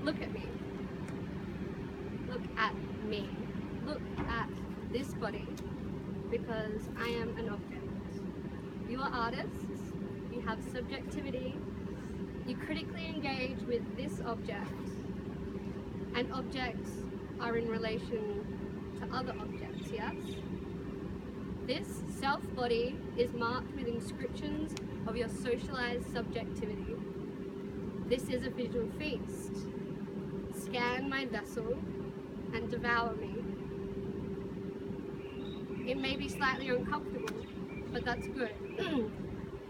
Look at me. Look at me. Look at this body, because I am an object. You are artists, you have subjectivity, you critically engage with this object, and objects are in relation to other objects, yes? This self-body is marked with inscriptions of your socialized subjectivity. This is a visual feast. Scan my vessel and devour me. It may be slightly uncomfortable, but that's good.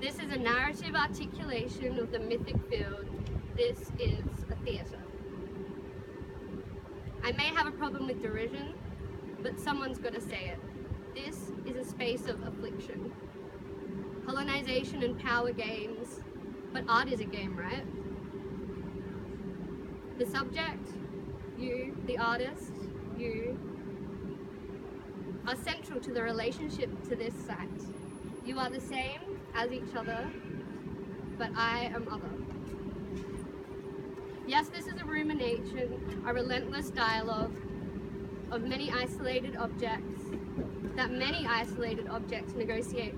This is a narrative articulation of the mythic field. This is a theatre. I may have a problem with derision, but someone's got to say it. This is a space of affliction. Colonization and power games, but art is a game, right? The subject, you, the artist, you, are central to the relationship to this site. You are the same as each other, but I am other. Yes, this is a rumination, a relentless dialogue of many isolated objects, that many isolated objects negotiate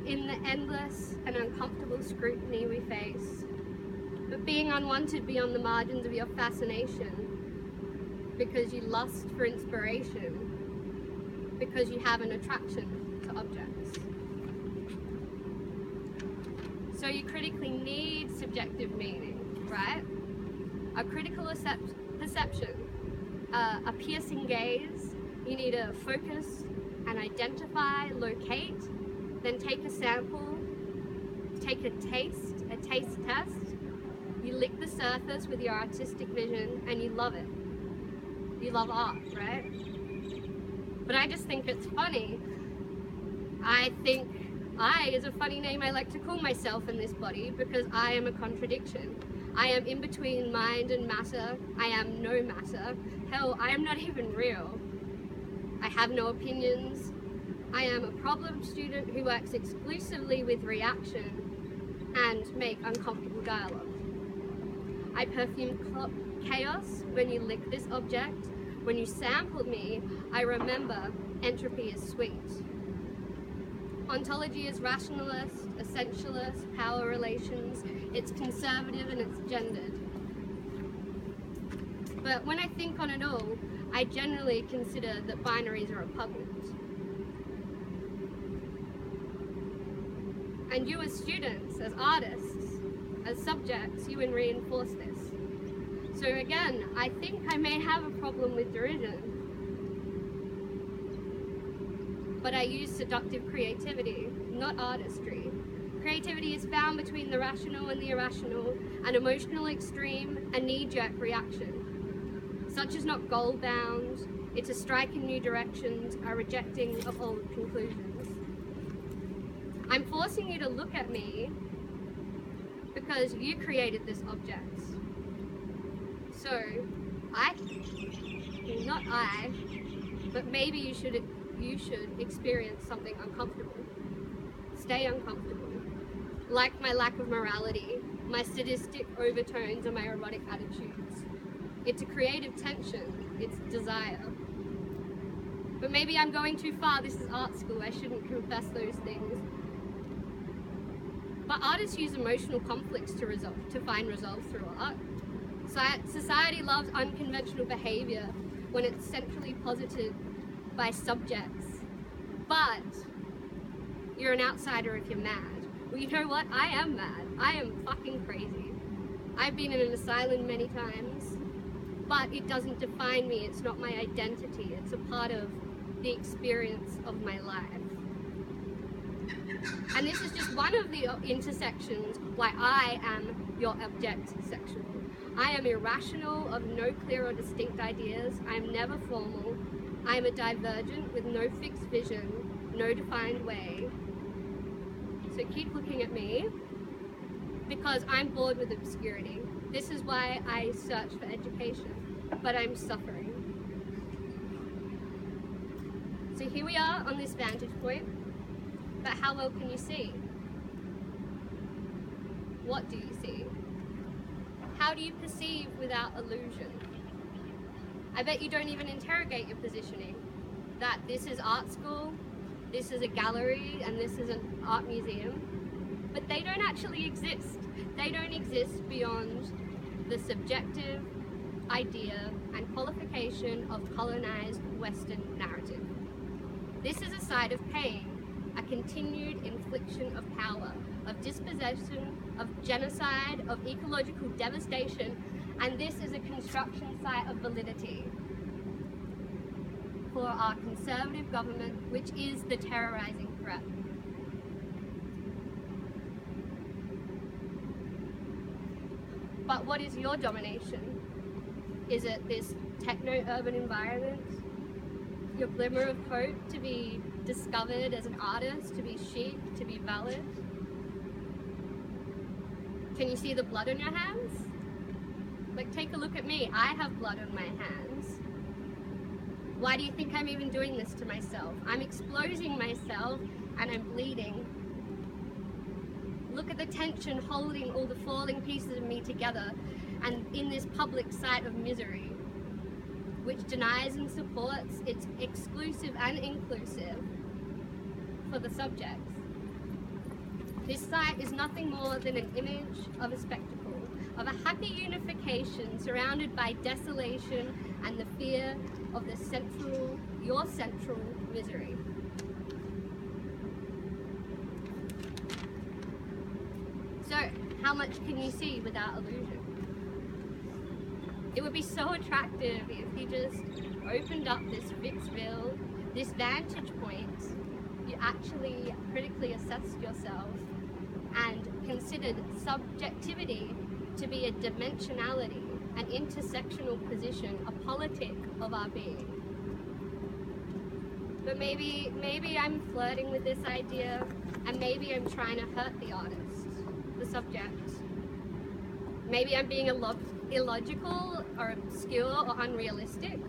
in the endless and uncomfortable scrutiny we face. But being unwanted beyond the margins of your fascination, because you lust for inspiration, because you have an attraction to objects. So you critically need subjective meaning, right? A critical perception, a piercing gaze. You need to focus and identify, locate, then take a sample, take a taste test. You lick the surface with your artistic vision and you love it. You love art, right? But I just think it's funny. I think I is a funny name I like to call myself in this body, because I am a contradiction. I am in between mind and matter. I am no matter. Hell, I am not even real. I have no opinions. I am a problem student who works exclusively with reaction and make uncomfortable dialogue. I perfume chaos when you lick this object. When you sampled me, I remember entropy is sweet. Ontology is rationalist, essentialist, power relations. It's conservative and it's gendered. But when I think on it all, I generally consider that binaries are repugnant. And you as students, as artists, as subjects, you can reinforce this. So again, I think I may have a problem with derision, but I use seductive creativity, not artistry. Creativity is found between the rational and the irrational, an emotional extreme, a knee-jerk reaction. Such is not goal-bound, it's a strike in new directions, a rejecting of old conclusions. I'm forcing you to look at me because you created this object. So, not I, but maybe you should experience something uncomfortable. Stay uncomfortable. Like my lack of morality, my sadistic overtones, and my erotic attitudes. It's a creative tension, it's desire. But maybe I'm going too far, this is art school, I shouldn't confess those things. But artists use emotional conflicts to find resolve through art. Society loves unconventional behavior when it's centrally posited by subjects. But you're an outsider if you're mad. Well, you know what? I am mad. I am fucking crazy. I've been in an asylum many times, but it doesn't define me. It's not my identity. It's a part of the experience of my life. And this is just one of the intersections why I am your object sexual. I am irrational, of no clear or distinct ideas. I am never formal. I am a divergent with no fixed vision, no defined way. So keep looking at me, because I'm bored with obscurity. This is why I search for education, but I'm suffering. So here we are on this vantage point, but how well can you see? What do you see? How do you perceive without illusion? I bet you don't even interrogate your positioning. That this is art school, this is a gallery, and this is an art museum. But they don't actually exist. They don't exist beyond the subjective idea and qualification of colonized Western narrative. This is a side of pain, a continued infliction of power, of dispossession, of genocide, of ecological devastation, and this is a construction site of validity for our conservative government, which is the terrorizing threat. But what is your domination? Is it this techno-urban environment? Your glimmer of hope to be discovered as an artist, to be chic, to be valid? Can you see the blood on your hands? Like, take a look at me. I have blood on my hands. Why do you think I'm even doing this to myself? I'm exposing myself and I'm bleeding. Look at the tension holding all the falling pieces of me together, and in this public site of misery, which denies and supports its exclusive and inclusive for the subjects. This site is nothing more than an image of a spectacle, of a happy unification surrounded by desolation and the fear of the your central misery. So, how much can you see without illusion? It would be so attractive if you just opened up this fixed bill, this vantage point, you actually critically assessed yourself and considered subjectivity to be a dimensionality, an intersectional position, a politic of our being. But maybe I'm flirting with this idea, and maybe I'm trying to hurt the artist, the subject. Maybe I'm being illogical or obscure or unrealistic.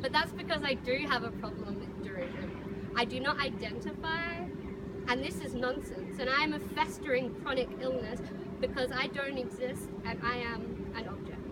But that's because I do have a problem with derision. I do not identify, and this is nonsense, and I am a festering chronic illness because I don't exist and I am an object.